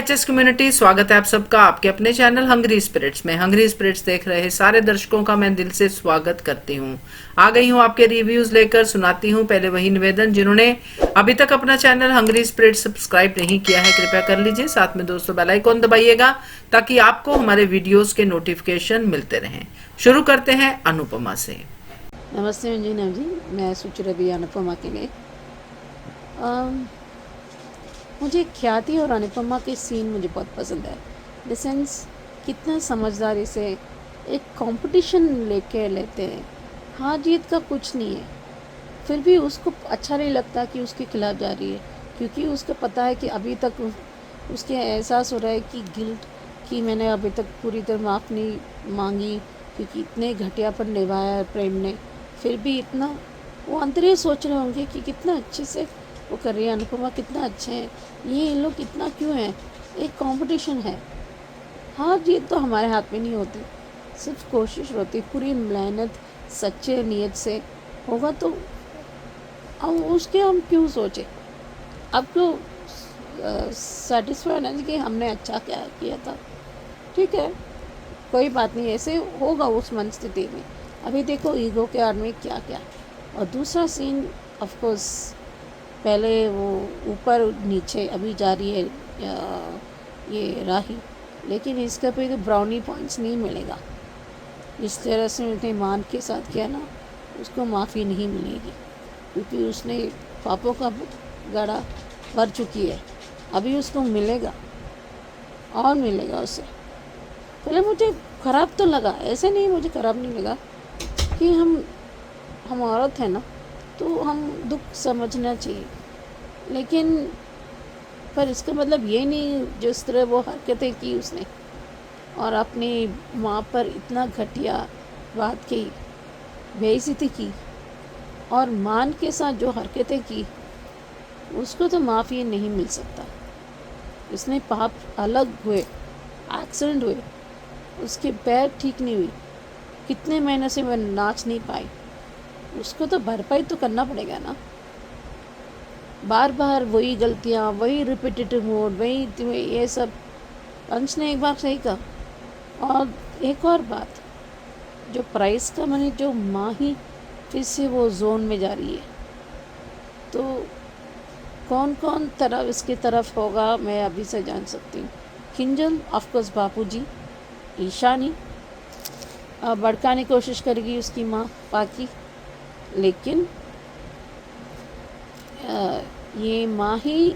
HS community, स्वागत है आप सबका आपके अपने चैनल हंग्री स्पिरिट्स में। हंग्री स्पिरिट्स देख रहे सारे दर्शकों का मैं दिल से स्वागत करती हूँ। आ गई हूँ आपके रिव्यूज लेकर, सुनाती हूँ। पहले वही निवेदन, जिन्होंने अभी तक अपना चैनल हंग्री स्पिरिट्स सब्सक्राइब नहीं किया है कृपया कर लीजिए। साथ में दोस्तों बेल आइकॉन दबाइएगा ताकि आपको हमारे वीडियोज के नोटिफिकेशन मिलते रहें। शुरू करते हैं अनुपमा से। नमस्ते अंजना जी, मैं सोच रही थी अनुपमा के लिए मुझे ख्याति और अनुपमा के सीन मुझे बहुत पसंद है। द सेंस कितना समझदारी से एक कंपटीशन लेके लेते हैं। हार जीत का कुछ नहीं है, फिर भी उसको अच्छा नहीं लगता कि उसके खिलाफ जा रही है, क्योंकि उसको पता है कि अभी तक उसके एहसास हो रहा है कि गिल्ट, कि मैंने अभी तक पूरी तरह माफ़ नहीं मांगी, क्योंकि इतने घटियापन निभाया है प्रेम ने। फिर भी इतना वो अंदर ही सोच रहे होंगे कि कितना अच्छे से वो कर रही है अनुपमा, कितना अच्छे हैं ये, इन लोग कितना क्यों हैं। एक कंपटीशन है, हार जीत तो हमारे हाथ में नहीं होती, सिर्फ कोशिश होती, पूरी मेहनत सच्चे नीयत से होगा तो हम उसके हम क्यों सोचें। अब तो सेटिस्फाइड है कि हमने अच्छा क्या किया था, ठीक है कोई बात नहीं, ऐसे होगा उस मन स्थिति में। अभी देखो ईगो के आड़ में क्या क्या। और दूसरा सीन ऑफ कोर्स, पहले वो ऊपर नीचे अभी जा रही है ये राही, लेकिन इसका पे ब्राउनी पॉइंट्स नहीं मिलेगा। जिस तरह से उसने मान के साथ किया ना, उसको माफ़ी नहीं मिलेगी, क्योंकि उसने पापों का गड़ा भर चुकी है। अभी उसको मिलेगा और मिलेगा उससे। पहले मुझे ख़राब तो लगा, ऐसे नहीं मुझे ख़राब नहीं लगा कि हम औरत हैं ना, तो हम दुख समझना चाहिए, लेकिन पर इसका मतलब ये नहीं जिस तरह वो हरकतें की उसने और अपनी माँ पर इतना घटिया बात की, बेइज्जती की, और मान के साथ जो हरकतें की, उसको तो माफ़ी नहीं मिल सकता। उसने पाप अलग हुए, एक्सीडेंट हुए, उसके पैर ठीक नहीं हुई, कितने महीने से वह नाच नहीं पाई, उसको तो भरपाई तो करना पड़ेगा ना। बार बार वही गलतियाँ, वही रिपीटेटिव मोड, वही ये सब। अंश ने एक बार सही कहा। और एक और बात, जो प्राइस का मनी, जो माँ ही फिर से वो जोन में जा रही है, तो कौन कौन तरफ इसकी तरफ होगा मैं अभी से जान सकती हूँ। किंजल ऑफकोर्स, बापूजी, ईशानी भड़काने की कोशिश करेगी उसकी माँ पाकी, लेकिन ये माँ ही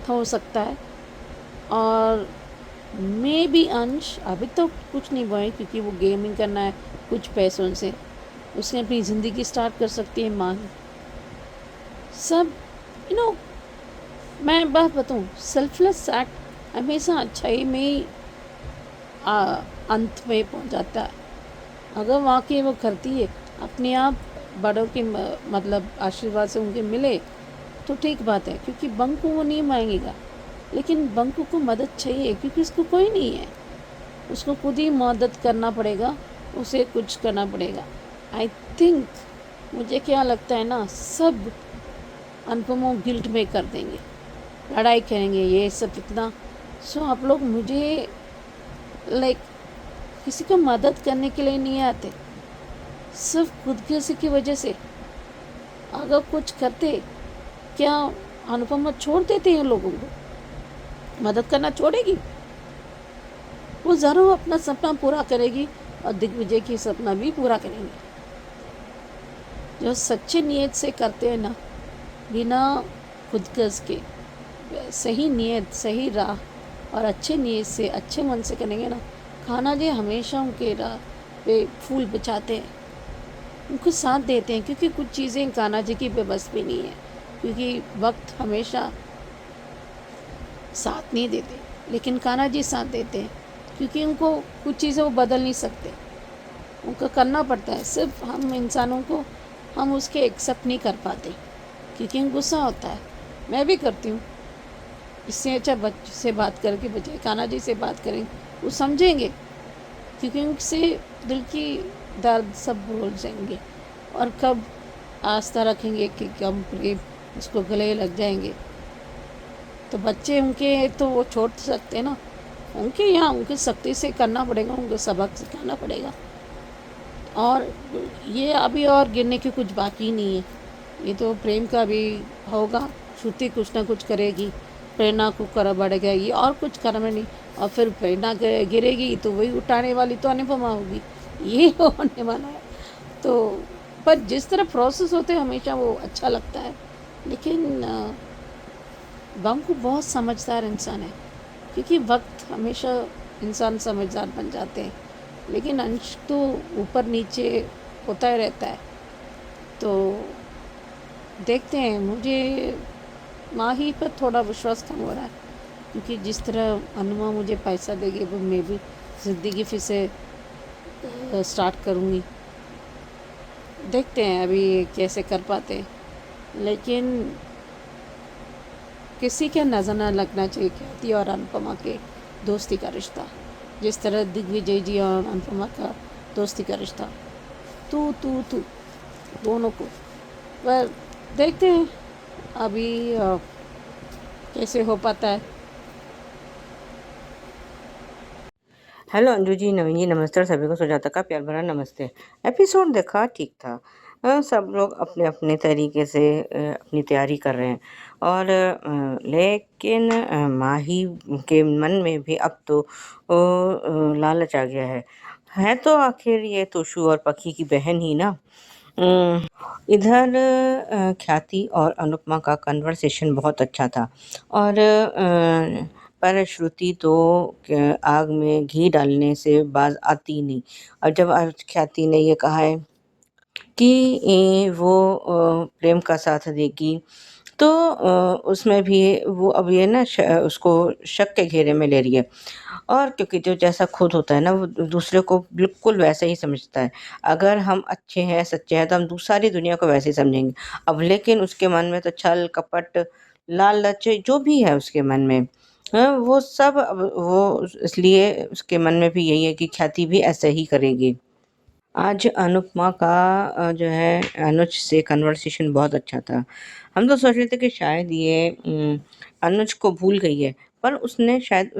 हो सकता है। और मे भी अंश अभी तो कुछ नहीं बोए, क्योंकि वो गेमिंग करना है कुछ पैसों से, उसने अपनी ज़िंदगी स्टार्ट कर सकती है माँ ही। सब मैं बात बताऊँ, सेल्फलेस एक्ट हमेशा अच्छाई में ही अंत में पहुँच जाता है। अगर वाकई वो करती है अपने आप, बड़ों के मतलब आशीर्वाद से उनके मिले तो ठीक बात है, क्योंकि बंकू वो नहीं मांगेगा, लेकिन बंकू को मदद चाहिए, क्योंकि उसको कोई नहीं है, उसको खुद ही मदद करना पड़ेगा, उसे कुछ करना पड़ेगा। आई थिंक, मुझे क्या लगता है ना, सब अनुपमा गिल्ट में कर देंगे, लड़ाई करेंगे, ये सब इतना। सो आप लोग मुझे लाइक किसी को मदद करने के लिए नहीं आते, सिर्फ खुदगर्जी की वजह से। अगर कुछ करते, क्या अनुपमा छोड़ देते हैं लोगों को? मदद करना छोड़ेगी? वो ज़रूर अपना सपना पूरा करेगी और दिग्विजय की सपना भी पूरा करेंगे। जो सच्चे नीयत से करते हैं ना, बिना खुदगर्ज के, सही नीयत, सही राह और अच्छे नीयत से, अच्छे मन से करेंगे ना, खाना जी हमेशा उनके राह पे फूल बिछाते हैं, उनको साथ देते हैं, क्योंकि कुछ चीज़ें कान्हा जी की बस भी नहीं है, क्योंकि वक्त हमेशा साथ नहीं देते, लेकिन कान्हा जी साथ देते हैं, क्योंकि उनको कुछ चीज़ें वो बदल नहीं सकते, उनको करना पड़ता है। सिर्फ हम इंसानों को हम उसके एक्सेप्ट नहीं कर पाते, क्योंकि गुस्सा होता है। मैं भी करती हूँ, इससे अच्छा बच्चे से बात करके बजाय कान्हा जी से बात करें, वो समझेंगे, क्योंकि उनसे दिल की दर्द सब भूल जाएंगे, और कब आस्था रखेंगे कि कम प्रेम उसको गले लग जाएंगे। तो बच्चे उनके तो वो छोड़ सकते ना, उनके यहाँ उनकी सख्ती से करना पड़ेगा, उनको सबक सिखाना पड़ेगा। और ये अभी और गिरने की कुछ बाकी नहीं है, ये तो प्रेम का भी होगा। श्रुति कुछ ना कुछ करेगी, प्रेरणा को कर बढ़ेगा, ये और कुछ करना नहीं। और फिर प्रेरणा गिरेगी तो वही उठाने वाली तो अनुपमा होगी, ये होने वाला है। तो पर जिस तरह प्रोसेस होते हैं हमेशा वो अच्छा लगता है। लेकिन बंकू बहुत समझदार इंसान है, क्योंकि वक्त हमेशा इंसान समझदार बन जाते हैं। लेकिन अंश तो ऊपर नीचे होता ही रहता है। तो देखते हैं, मुझे माही पर थोड़ा विश्वास कम हो रहा है, क्योंकि जिस तरह अनुमा मुझे पैसा देगी वो मैं भी ज़िंदगी फिर से स्टार्ट करूँगी। देखते हैं अभी कैसे कर पाते हैं। लेकिन किसी के नज़र न लगना चाहिए ख्याति और अनुपमा के दोस्ती का रिश्ता, जिस तरह दिग्विजय जी और अनुपमा का दोस्ती का रिश्ता। तू दोनों को, पर देखते हैं अभी कैसे हो पाता है। हेलो अंजू जी, नवीन जी, नमस्ते और सभी को सुजाता का प्यार भरा नमस्ते। एपिसोड देखा, ठीक था। सब लोग अपने अपने तरीके से अपनी तैयारी कर रहे हैं और लेकिन माही के मन में भी अब तो लालच आ गया है तो आखिर ये तोशु और पखी की बहन ही ना। इधर ख्याति और अनुपमा का कन्वर्सेशन बहुत अच्छा था और पर श्रुति तो आग में घी डालने से बाज आती नहीं। और जब आज ख्याति ने ये कहा है कि वो प्रेम का साथ देगी, तो उसमें भी वो अब ये ना उसको शक के घेरे में ले रही है। और क्योंकि जो जैसा खुद होता है ना, वो दूसरे को बिल्कुल वैसे ही समझता है। अगर हम अच्छे हैं, सच्चे हैं, तो हम सारी दुनिया को वैसे ही समझेंगे। अब लेकिन उसके मन में तो छल कपट, लालच जो भी है उसके मन में, वो सब अब वो इसलिए उसके मन में भी यही है कि ख्याति भी ऐसे ही करेगी। आज अनुपमा का जो है अनुज से कन्वर्सेशन बहुत अच्छा था। हम तो सोच रहे थे कि शायद ये अनुज को भूल गई है, पर उसने शायद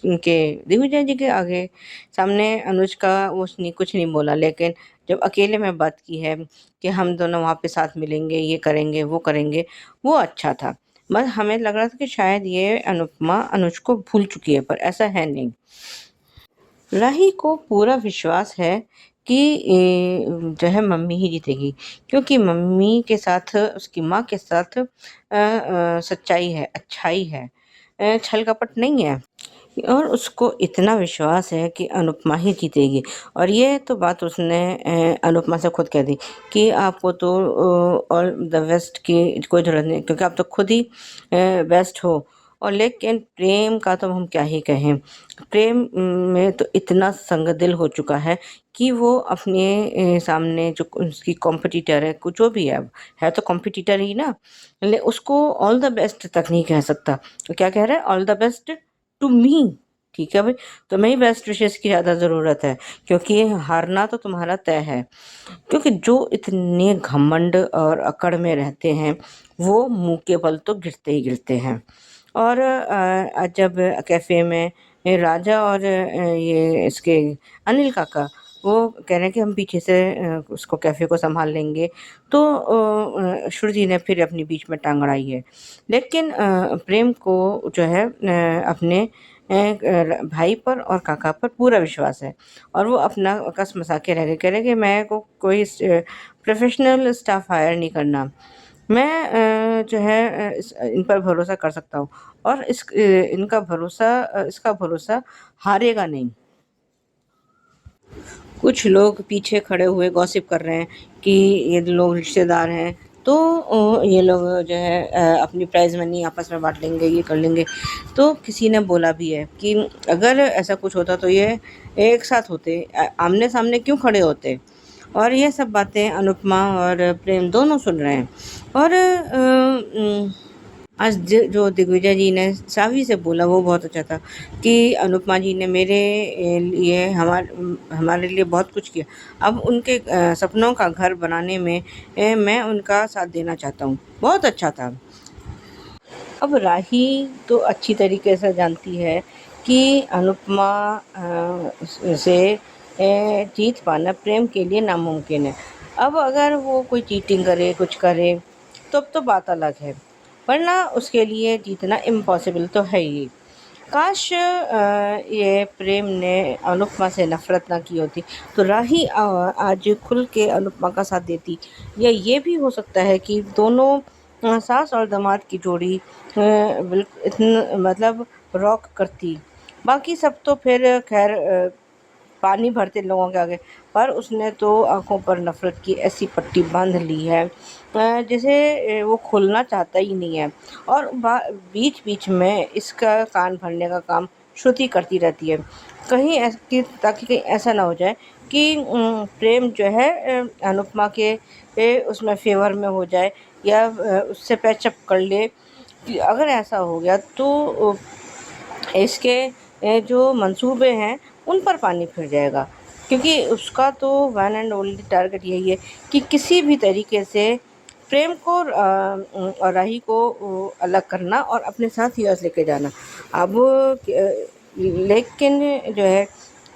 उनके दिग्विजय जी के आगे सामने अनुज का वो उसने कुछ नहीं बोला। लेकिन जब अकेले में बात की है कि हम दोनों वहाँ पे साथ मिलेंगे, ये करेंगे, वो अच्छा था। बस हमें लग रहा था कि शायद ये अनुपमा अनुज को भूल चुकी है, पर ऐसा है नहीं। राही को पूरा विश्वास है कि जो है मम्मी ही जीतेगी, क्योंकि मम्मी के साथ, उसकी माँ के साथ सच्चाई है, अच्छाई है, छल कपट नहीं है। और उसको इतना विश्वास है कि अनुपमा ही जीतेगी। और ये तो बात उसने अनुपमा से खुद कह दी कि आपको तो ऑल द बेस्ट की कोई ज़रूरत नहीं, क्योंकि आप तो खुद ही बेस्ट हो। और लेकिन प्रेम का तो हम क्या ही कहें, प्रेम में तो इतना संगदिल हो चुका है कि वो अपने सामने जो उसकी कॉम्पिटिटर है, कुछ जो भी है तो कॉम्पिटिटर ही ना, ले उसको ऑल द बेस्ट तक नहीं कह सकता। तो क्या कह रहा है, all the best to me. ठीक है भाई, तुम्हें ही बेस्ट विशेष की ज़्यादा ज़रूरत है, क्योंकि हारना तो तुम्हारा तय है। क्योंकि जो इतने घमंड और अकड़ में रहते हैं, वो मुंह के बल तो गिरते ही गिरते हैं। और जब कैफ़े में राजा और ये इसके अनिल काका वो कह रहे हैं कि हम पीछे से उसको कैफ़े को संभाल लेंगे, तो श्रुति ने फिर अपनी बीच में टांग अड़ाई है। लेकिन प्रेम को जो है अपने भाई पर और काका पर पूरा विश्वास है और वो अपना कस मसा के रह गए, कह रहे कि मैं को कोई प्रोफेशनल स्टाफ हायर नहीं करना, मैं जो है इन पर भरोसा कर सकता हूँ और इसका भरोसा हारेगा नहीं। कुछ लोग पीछे खड़े हुए गॉसिप कर रहे हैं कि ये लोग रिश्तेदार हैं, तो ये लोग जो है अपनी प्राइज़ मनी आपस में बांट लेंगे, ये कर लेंगे। तो किसी ने बोला भी है कि अगर ऐसा कुछ होता तो ये एक साथ होते, आमने सामने क्यों खड़े होते। और ये सब बातें अनुपमा और प्रेम दोनों सुन रहे हैं। और आज जो दिग्विजय जी ने सावी से बोला वो बहुत अच्छा था कि अनुपमा जी ने मेरे लिए हमारे लिए बहुत कुछ किया। अब उनके सपनों का घर बनाने में मैं उनका साथ देना चाहता हूँ। बहुत अच्छा था। अब राही तो अच्छी तरीके से जानती है कि अनुपमा से जीत पाना प्रेम के लिए नामुमकिन है। अब अगर वो कोई चीटिंग करे, कुछ करे, तब तो बात अलग है, वरना उसके लिए जीतना इम्पॉसिबल तो है ही। काश ये प्रेम ने अनुपमा से नफ़रत ना की होती, तो राही आज खुल के अनुपमा का साथ देती। या ये भी हो सकता है कि दोनों सास और दामाद की जोड़ी मतलब रॉक करती। बाकी सब तो फिर खैर पानी भरते लोगों के आगे, पर उसने तो आंखों पर नफ़रत की ऐसी पट्टी बांध ली है जिसे वो खोलना चाहता ही नहीं है। और बीच बीच में इसका कान भरने का काम श्रुति करती रहती है, कहीं ताकि कहीं ऐसा ना हो जाए कि प्रेम जो है अनुपमा के उसमें फेवर में हो जाए, या उससे पैचअप कर ले। कि अगर ऐसा हो गया तो इसके जो मंसूबे हैं उन पर पानी फिर जाएगा, क्योंकि उसका तो वन एंड ओनली टारगेट यही है कि किसी भी तरीके से प्रेम को और राही को अलग करना और अपने साथ यूएस लेके जाना। अब लेकिन जो है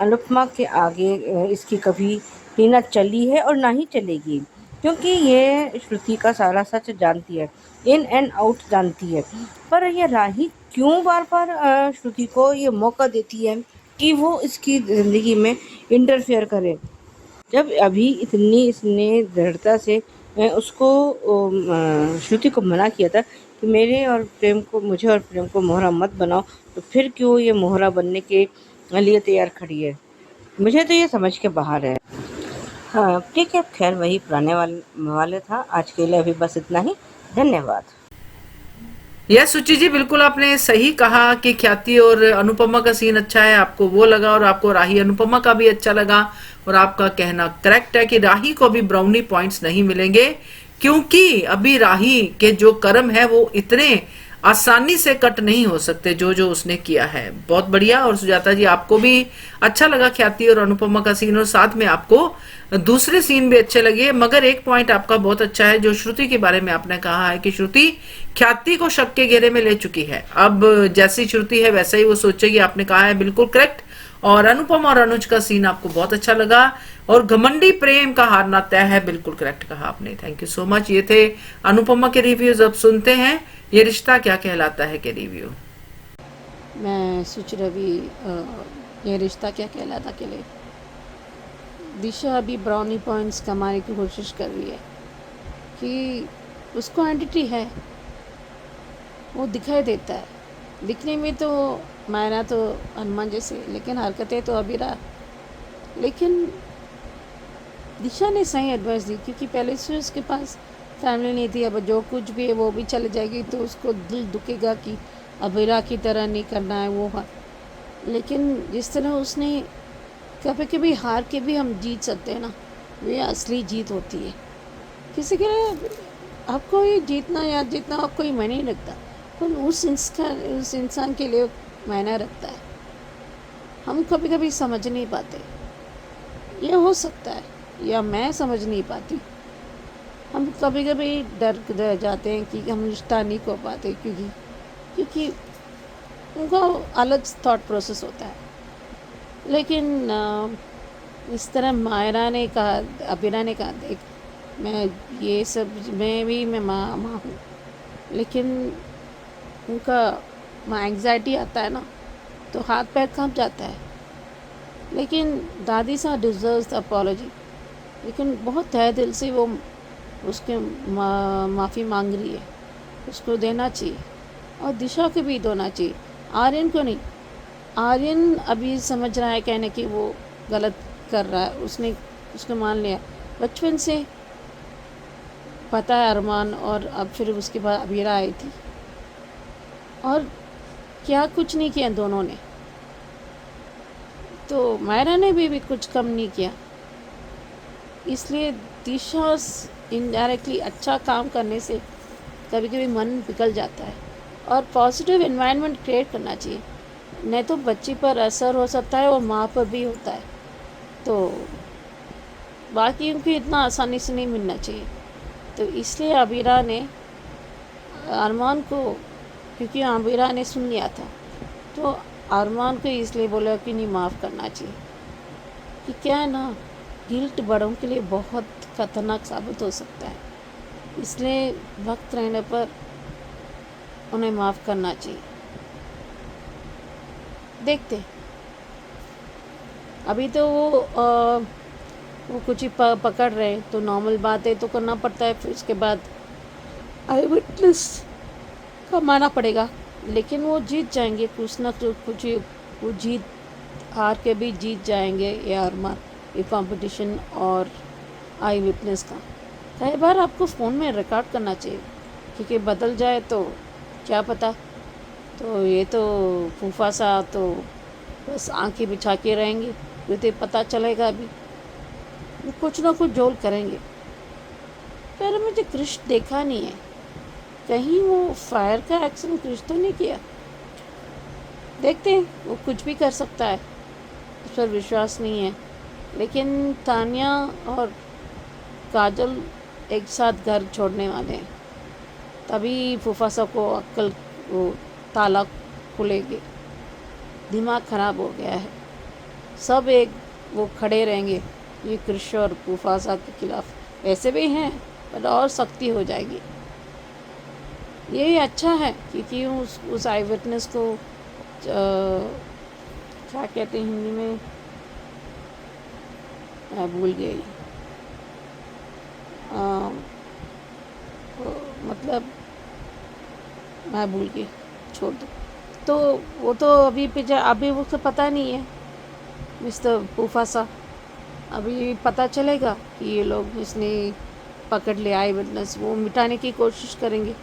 अनुपमा के आगे इसकी कभी भी ना चली है और ना ही चलेगी, क्योंकि ये श्रुति का सारा सच जानती है, इन एंड आउट जानती है। पर ये राही क्यों बार-बार श्रुति को ये मौका देती है कि वो इसकी ज़िंदगी में इंटरफेयर करे? जब अभी इतनी इसने दृढ़ता से उसको श्रुति को मना किया था कि मुझे और प्रेम को मोहरा मत बनाओ, तो फिर क्यों ये मोहरा बनने के लिए तैयार खड़ी है? मुझे तो ये समझ के बाहर है। हाँ, ठीक है, खैर वही पुराने वाले था। आज के लिए अभी बस इतना ही। धन्यवाद। यह सुचि जी, बिल्कुल आपने सही कहा कि ख्याति और अनुपमा का सीन अच्छा है, आपको वो लगा, और आपको राही अनुपमा का भी अच्छा लगा। और आपका कहना करेक्ट है कि राही को अभी ब्राउनी पॉइंट्स नहीं मिलेंगे, क्योंकि अभी राही के जो कर्म है वो इतने आसानी से कट नहीं हो सकते जो जो उसने किया है। बहुत बढ़िया। और सुजाता जी, आपको भी अच्छा लगा ख्याति और अनुपमा का सीन, और साथ में आपको दूसरे सीन भी अच्छे लगे। मगर एक पॉइंट आपका बहुत अच्छा है, जो श्रुति के बारे में आपने कहा है कि श्रुति ख्याति को शक के घेरे में ले चुकी है। अब जैसी श्रुति है वैसा ही वो सोचेगी, आपने कहा है बिल्कुल करेक्ट। और अनुपम और अनुज का सीन आपको बहुत अच्छा लगा, और घमंडी प्रेम का हारना तय है, बिल्कुल करेक्ट कहा आपने। Thank you so much. ये थे अनुपमा के रिव्यूज। अब सुनते हैं ये रिश्ता क्या कहलाता है के रिव्यू। मैं सोच रही ये रिश्ता क्या कहलाता के लिए दिशा अभी ब्राउनी पॉइंट्स कमाने की कोशिश कर रही है कि उसको आइडेंटिटी है, वो दिखाई देता है। दिखने में तो मायना तो हनुमान जैसे, लेकिन हरकतें तो अबीरा। लेकिन दिशा ने सही एडवाइस दी, क्योंकि पहले से उसके पास फैमिली नहीं थी। अब जो कुछ भी है वो भी चले जाएगी तो उसको दिल दुखेगा कि अबीरा की तरह नहीं करना है वो। लेकिन जिस तरह उसने कभी कभी हार के भी हम जीत सकते हैं ना, वे असली जीत होती है। किसी के लिए आपको ये जीतना या जीतना आपको ही मायने नहीं रखता, पर उस इंसान के लिए मायना रखता है। हम कभी कभी समझ नहीं पाते, ये हो सकता है, या मैं समझ नहीं पाती। हम कभी कभी डर जाते हैं कि हम रिश्ता नहीं कर पाते, क्योंकि उनका अलग थॉट प्रोसेस होता है। लेकिन इस तरह मायरा ने कहा, अबीरा ने कहा, देख मैं ये सब मैं माँ हूँ, लेकिन उनका एंग्जाइटी आता है ना तो हाथ पैर कांप जाता है। लेकिन दादी सा डिज़र्व्स अपॉलॉजी, लेकिन बहुत तहे दिल से वो उसके माफ़ी मांग रही है, उसको देना चाहिए। और दिशा को भी देना चाहिए, आर्यन को नहीं। आर्यन अभी समझ रहा है कहने कि वो गलत कर रहा है, उसने उसको मान लिया। बचपन से पता है अरमान, और अब फिर उसके बाद अबीरा आई थी, और क्या कुछ नहीं किया दोनों ने। तो मायरा ने भी कुछ कम नहीं किया। इसलिए दिशा इनडायरेक्टली अच्छा काम करने से कभी कभी मन पिघल जाता है, और पॉजिटिव एनवायरनमेंट क्रिएट करना चाहिए। नहीं तो बच्ची पर असर हो सकता है और माँ पर भी होता है, तो बाकी उनको इतना आसानी से नहीं मिलना चाहिए। तो इसलिए अबीरा ने अरमान को क्योंकि आमिरा ने सुन लिया था। तो अरमान को इसलिए बोला कि नहीं, माफ़ करना चाहिए। कि क्या है ना, गिल्ट बड़ों के लिए बहुत ख़तरनाक साबित हो सकता है, इसलिए वक्त रहने पर उन्हें माफ़ करना चाहिए। देखते हैं। अभी तो वो कुछ ही पकड़ रहे हैं, तो नॉर्मल बात है, तो करना पड़ता है। फिर उसके बाद आई विटनेस कमाना पड़ेगा, लेकिन वो जीत जाएंगे कुछ ना कुछ। वो जीत हार के भी जीत जाएंगे ये अरमान, ये कंपटीशन और आई विटनेस का। कई बार आपको फ़ोन में रिकॉर्ड करना चाहिए, क्योंकि बदल जाए तो क्या पता। तो ये तो फूफा सा तो बस आंखें बिछा के रहेंगे, ये तो पता चलेगा अभी। वो कुछ ना कुछ जोल करेंगे। पर मुझे क्रिश देखा नहीं है, कहीं वो फायर का एक्शन क्रिश तो नहीं किया। देखते हैं, वो कुछ भी कर सकता है, उस पर विश्वास नहीं है। लेकिन तानिया और काजल एक साथ घर छोड़ने वाले हैं, तभी फूफासा को अक्ल वो ताला खुलेगी। दिमाग ख़राब हो गया है, सब एक वो खड़े रहेंगे, ये कृष और फूफासा के खिलाफ। ऐसे भी हैं पर और सख्ती हो जाएगी। ये अच्छा है, क्योंकि उस आई विटनेस को क्या कहते हैं हिंदी में, मैं भूल गई। मतलब मैं भूल गई, छोड़ दो। तो वो तो अभी वो तो पता नहीं है मिस्टर फूफासा। अभी पता चलेगा कि ये लोग इसने पकड़ लिया आई विटनेस, वो मिटाने की कोशिश करेंगे,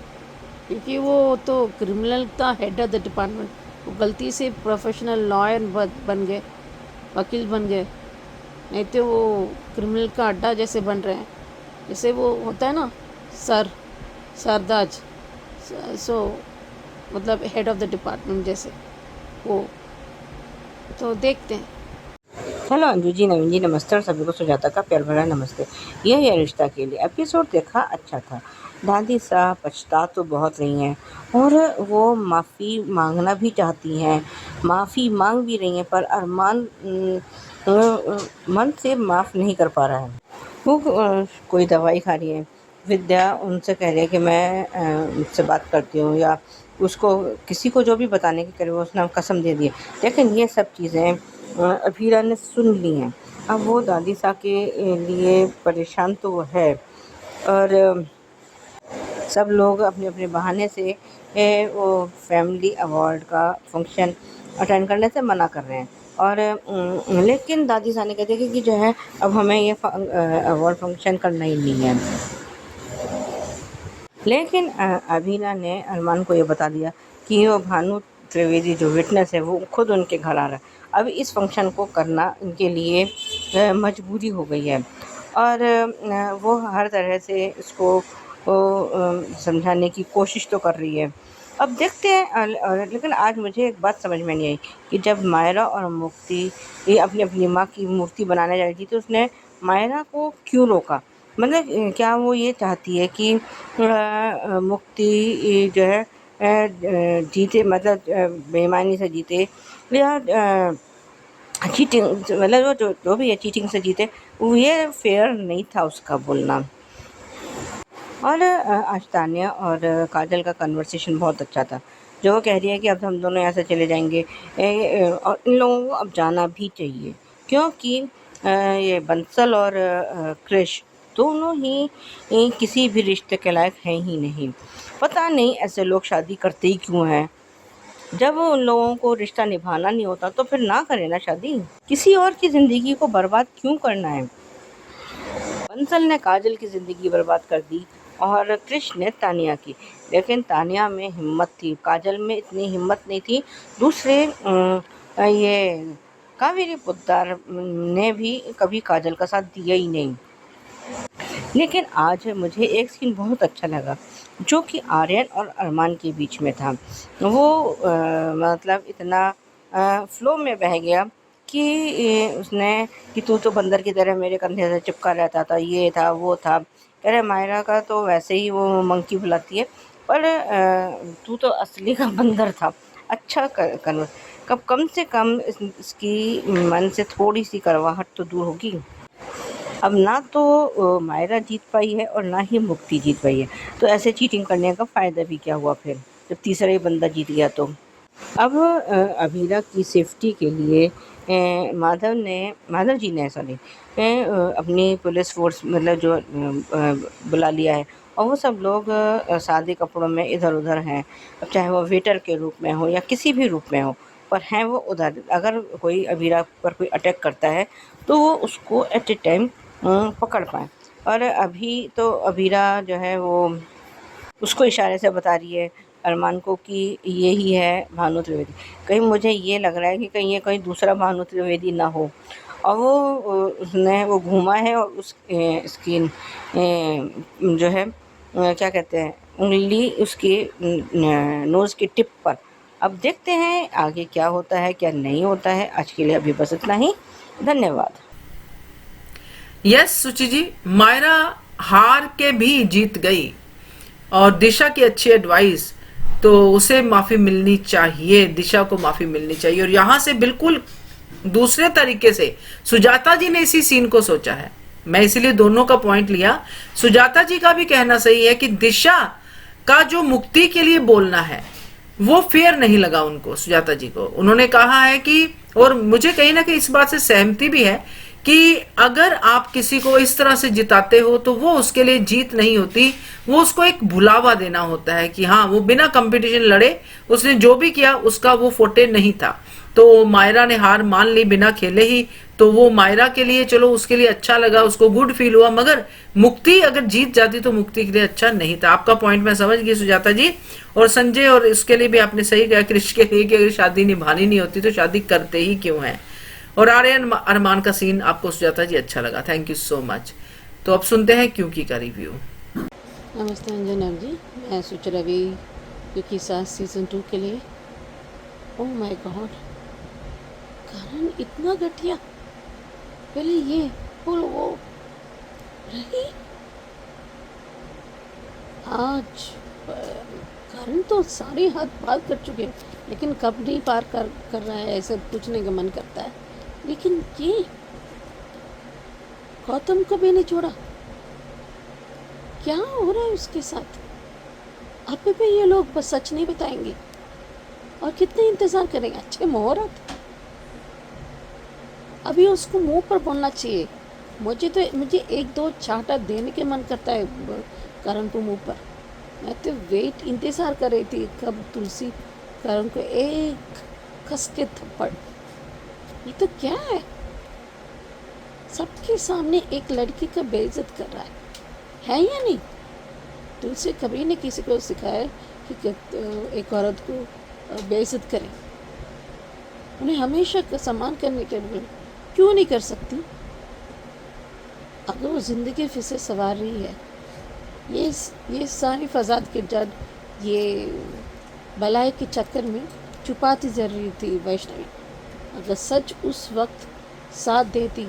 क्योंकि वो तो क्रिमिनल का हेड ऑफ द डिपार्टमेंट। वो गलती से प्रोफेशनल लॉयर बन गए, वकील बन गए, नहीं तो वो क्रिमिनल का अड्डा जैसे बन रहे हैं। जैसे वो होता है ना सरदाज, सो मतलब हेड ऑफ द डिपार्टमेंट जैसे वो। तो देखते हैं। हेलो अंजू जी, नवीन जी, नमस्ते और सभी को सुजाता का प्यार भरा नमस्ते। यह है रिश्ता के लिए एपिसोड देखा, अच्छा था। दादी साहब पछता तो बहुत रही हैं और वो माफ़ी मांगना भी चाहती हैं, माफ़ी मांग भी रही हैं, पर अरमान मन से माफ़ नहीं कर पा रहा है। वो कोई दवाई खा रही है। विद्या उनसे कह रही है कि मैं उससे बात करती हूँ, या उसको किसी को जो भी बताने की करे वो उसने कसम दे दी है। लेकिन ये सब चीज़ें अभीरा ने सुन ली हैं। अब वो दादी साहब के लिए परेशान तो वो है, और सब लोग अपने अपने बहाने से वो फैमिली अवार्ड का फंक्शन अटेंड करने से मना कर रहे हैं। और लेकिन दादी साहब ने कहते हैं कि जो है अब हमें ये अवार्ड फंक्शन करना ही नहीं है। लेकिन अभीना ने अरमान को ये बता दिया कि वो भानु त्रिवेदी जो विटनेस है वो खुद उनके घर आ रहा है। अब इस फंक्शन को करना इनके लिए मजबूरी हो गई है, और वो हर तरह से इसको समझाने की कोशिश तो कर रही है। अब देखते हैं। लेकिन आज मुझे एक बात समझ में नहीं आई कि जब मायरा और मुक्ति ये अपनी अपनी माँ की मूर्ति बनाने जा रही थी, तो उसने मायरा को क्यों रोका? मतलब क्या वो ये चाहती है कि मुक्ति जो है जीते, मतलब बेईमानी से जीते, या चीटिंग, मतलब वो जो भी है चीटिंग से जीते। वो ये फेयर नहीं था उसका बोलना। और आज तान्या और काजल का कन्वर्सेशन बहुत अच्छा था। जो वो कह रही है कि अब हम दोनों यहाँ से चले जाएंगे, और इन लोगों को अब जाना भी चाहिए, क्योंकि ये बंसल और क्रिश दोनों ही किसी भी रिश्ते के लायक हैं ही नहीं। पता नहीं ऐसे लोग शादी करते ही क्यों हैं। जब उन लोगों को रिश्ता निभाना नहीं होता तो फिर ना करें ना शादी। किसी और की ज़िंदगी को बर्बाद क्यों करना है। बंसल ने काजल की ज़िंदगी बर्बाद कर दी और क्रिश ने तानिया की। लेकिन तानिया में हिम्मत थी, काजल में इतनी हिम्मत नहीं थी। दूसरे ये कावेरी पोद्दार ने भी कभी काजल का साथ दिया ही नहीं। लेकिन आज मुझे एक सीन बहुत अच्छा लगा, जो कि आर्यन और अरमान के बीच में था। वो मतलब इतना फ्लो में बह गया कि उसने कि तू तो बंदर की तरह मेरे कंधे से चिपका रहता था, ये था वो था। कह रहे मायरा का तो वैसे ही वो मंकी बुलाती है, पर तू तो असली का बंदर था। अच्छा कब कम से कम इसकी मन से थोड़ी सी कड़वाहट तो दूर होगी। अब ना तो मायरा जीत पाई है और ना ही मुक्ति जीत पाई है, तो ऐसे चीटिंग करने का फ़ायदा भी क्या हुआ फिर, जब तीसरा ही बंदा जीत गया तो। अब अभीरा की सेफ्टी के लिए माधव जी ने अपनी पुलिस फ़ोर्स मतलब जो बुला लिया है, और वो सब लोग सादे कपड़ों में इधर-उधर हैं। अब चाहे वो वेटर के रूप में हो या किसी भी रूप में हो, पर हैं वो उधर। अगर कोई अभीरा पर कोई अटैक करता है, तो वो उसको एट ए टाइम पकड़ पाएँ। और अभी तो अभीरा जो है वो उसको इशारे से बता रही है अरमान को कि ये ही है भानु त्रिवेदी। कहीं मुझे ये लग रहा है कि कहीं ये कोई दूसरा भानु त्रिवेदी ना हो, और वो उसने वो घूमा है और उस इसकी जो है क्या कहते हैं, उंगली उसकी नोज़ की टिप पर। अब देखते हैं आगे क्या होता है क्या नहीं होता है। आज के लिए अभी बस इतना ही। धन्यवाद। यस सुचि जी, मायरा हार के भी जीत गई और दिशा की अच्छी एडवाइस, तो उसे माफी मिलनी चाहिए, दिशा को माफी मिलनी चाहिए। और यहां से बिल्कुल दूसरे तरीके से सुजाता जी ने इसी सीन को सोचा है। मैं इसीलिए दोनों का पॉइंट लिया। सुजाता जी का भी कहना सही है कि दिशा का जो मुक्ति के लिए बोलना है वो फेयर नहीं लगा उनको, सुजाता जी को। उन्होंने कहा है कि, और मुझे कहीं ना कहीं इस बात से सहमति भी है, कि अगर आप किसी को इस तरह से जिताते हो तो वो उसके लिए जीत नहीं होती, वो उसको एक भुलावा देना होता है कि हाँ वो बिना कंपटीशन लड़े उसने जो भी किया उसका वो फोटे नहीं था। तो मायरा ने हार मान ली बिना खेले ही, तो वो मायरा के लिए चलो उसके लिए अच्छा लगा, उसको गुड फील हुआ, मगर मुक्ति अगर जीत जाती तो मुक्ति के लिए अच्छा नहीं था। आपका पॉइंट मैं समझ गई सुजाता जी। और संजय, और इसके लिए भी आपने सही कहा क्रिश के लिए कि अगर शादी निभानी नहीं होती तो शादी करते ही क्यों है। और आर्यन अरमान का सीन आपको सुजाता जी अच्छा लगा, थैंक यू सो मच। तो अब सुनते हैं क्योंकि का रिव्यू। नमस्ते अंजना जी, मैं सोच रवि क्योंकि सास सीज़न 2 के लिए। ओह माय गॉड, कारण इतना घटिया। पहले ये बोलो वो रही, आज कारण तो सारी हद पार कर चुके हैं, लेकिन कब नहीं पार कर रहा है ऐसे पूछने का मन करता है। लेकिन ये गौतम को भी नहीं छोड़ा, क्या हो रहा है उसके साथ? अभी भी ये लोग बस सच नहीं बताएंगे और कितने इंतजार करेंगे। अच्छे मुहूर्त, अभी उसको मुंह पर बोलना चाहिए। मुझे एक दो चाटा देने के मन करता है करण को मुंह पर। मैं तो इंतजार कर रही थी कब तुलसी करण को एक कस के थप्पड़। ये तो क्या है, सबके सामने एक लड़की का बेइज्जत कर रहा है या नहीं? तुलसी कभी ने किसी को सिखाया कि एक औरत को बेइज्जत करें? उन्हें हमेशा का सम्मान करने के लिए क्यों नहीं कर सकती? अगर वो ज़िंदगी फिर से सवार रही है, ये सारी फसाद के जड़ ये बलाई के चक्कर में छुपाती जरूरी थी वैष्णवी। अगर सच उस वक्त साथ देती,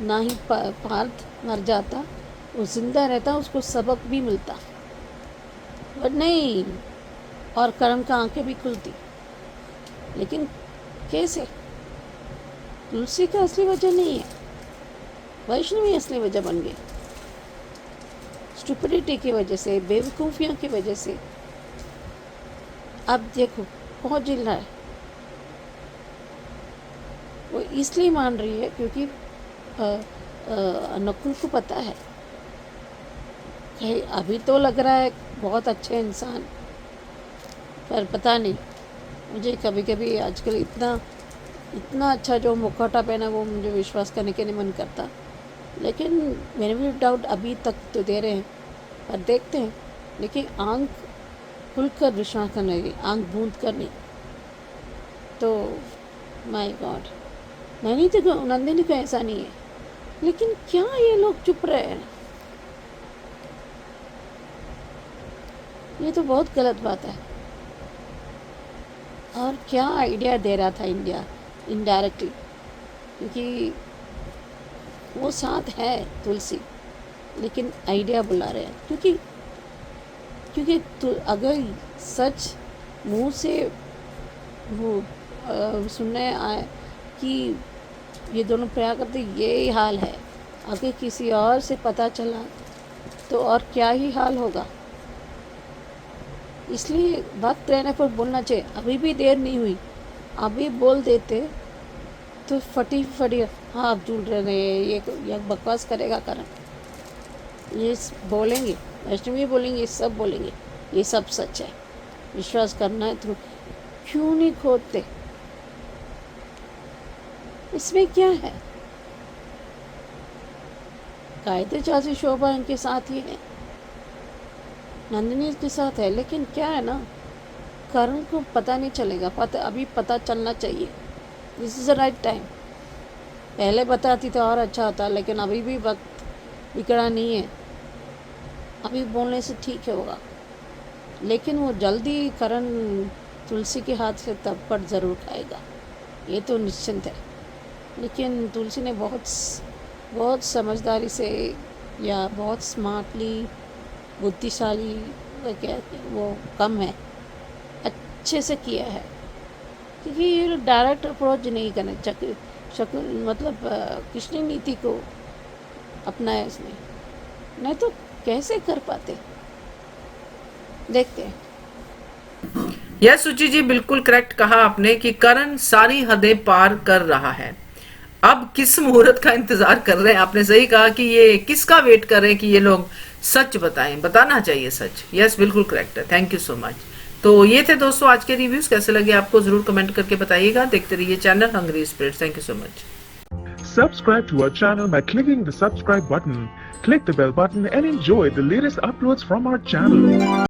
ना ही पार्थ मर जाता, वो जिंदा रहता, उसको सबक भी मिलता, बट नहीं। और करण का आंखें भी खुलती। लेकिन कैसे? तुलसी का असली वजह नहीं है, वैष्णवी असली वजह बन गई। स्टुपिडिटी की वजह से, बेवकूफ़ियों की वजह से। अब देखो कौन झेल रहा है। वो इसलिए मान रही है क्योंकि नकुल को पता है कि अभी तो लग रहा है बहुत अच्छे इंसान, पर पता नहीं। मुझे कभी कभी आजकल इतना अच्छा जो मुखौटा पहना वो मुझे विश्वास करने के नहीं मन करता। लेकिन मैंने भी डाउट अभी तक तो दे रहे हैं, पर देखते हैं। लेकिन आंख खुलकर विश्वास करने की, आंख बूंद कर नहीं। तो माय गॉड, मैंने तो नंदिनी को ऐसा नहीं है, लेकिन क्या ये लोग चुप रहे हैं? ये तो बहुत गलत बात है। और क्या आइडिया दे रहा था इंडिया इनडायरेक्टली, क्योंकि वो साथ है तुलसी, लेकिन आइडिया बुला रहे हैं। क्योंकि क्योंकि तो अगर सच मुंह से वो सुनने आए कि ये दोनों प्यार करते, ये हाल है, अगर किसी और से पता चला तो और क्या ही हाल होगा। इसलिए वक्त रहने पर बोलना चाहिए। अभी भी देर नहीं हुई, अभी बोल देते तो फटी फटी, हाँ अब झूठ रहे ये बकवास करेगा करण, ये बोलेंगे, वैष्णवी बोलेंगे, सब बोलेंगे, ये सब सच है, विश्वास करना है तो क्यों नहीं खोदते? इसमें क्या है? कायदे चाची शोभा इनके साथ ही है, नंदिनी के साथ है, लेकिन क्या है ना, करण को पता नहीं चलेगा, अभी पता चलना चाहिए। This is the right time. पहले बताती तो और अच्छा होता, लेकिन अभी भी वक्त बिगड़ा नहीं है, अभी बोलने से ठीक है होगा। लेकिन वो जल्दी करण तुलसी के हाथ से थप्पड़ ज़रूर खाएगा, ये तो निश्चिंत है। लेकिन तुलसी ने बहुत समझदारी से या बहुत स्मार्टली, बुद्धिशाली, वो कम है, अच्छे से किया है, क्योंकि ये डायरेक्ट अप्रोच नहीं करना, मतलब कृष्ण नीति को अपनाया इसने, नहीं तो कैसे कर पाते। देखते हैं। यस सुचि जी, बिल्कुल करेक्ट कहा आपने कि करण सारी हदें पार कर रहा है। अब किस मुहूर्त का इंतजार कर रहे हैं? आपने सही कहा कि ये किसका वेट कर रहे हैं कि ये लोग सच बताएं, बताना चाहिए सच। यस बिल्कुल करेक्ट है, थैंक यू सो मच। तो ये थे दोस्तों आज के रिव्यूज, कैसे लगे आपको जरूर कमेंट करके बताइएगा। देखते रहिए channel hungry spirits. Thank you so much. Subscribe to our channel by clicking the subscribe button. Click the bell button and enjoy the latest uploads from our channel.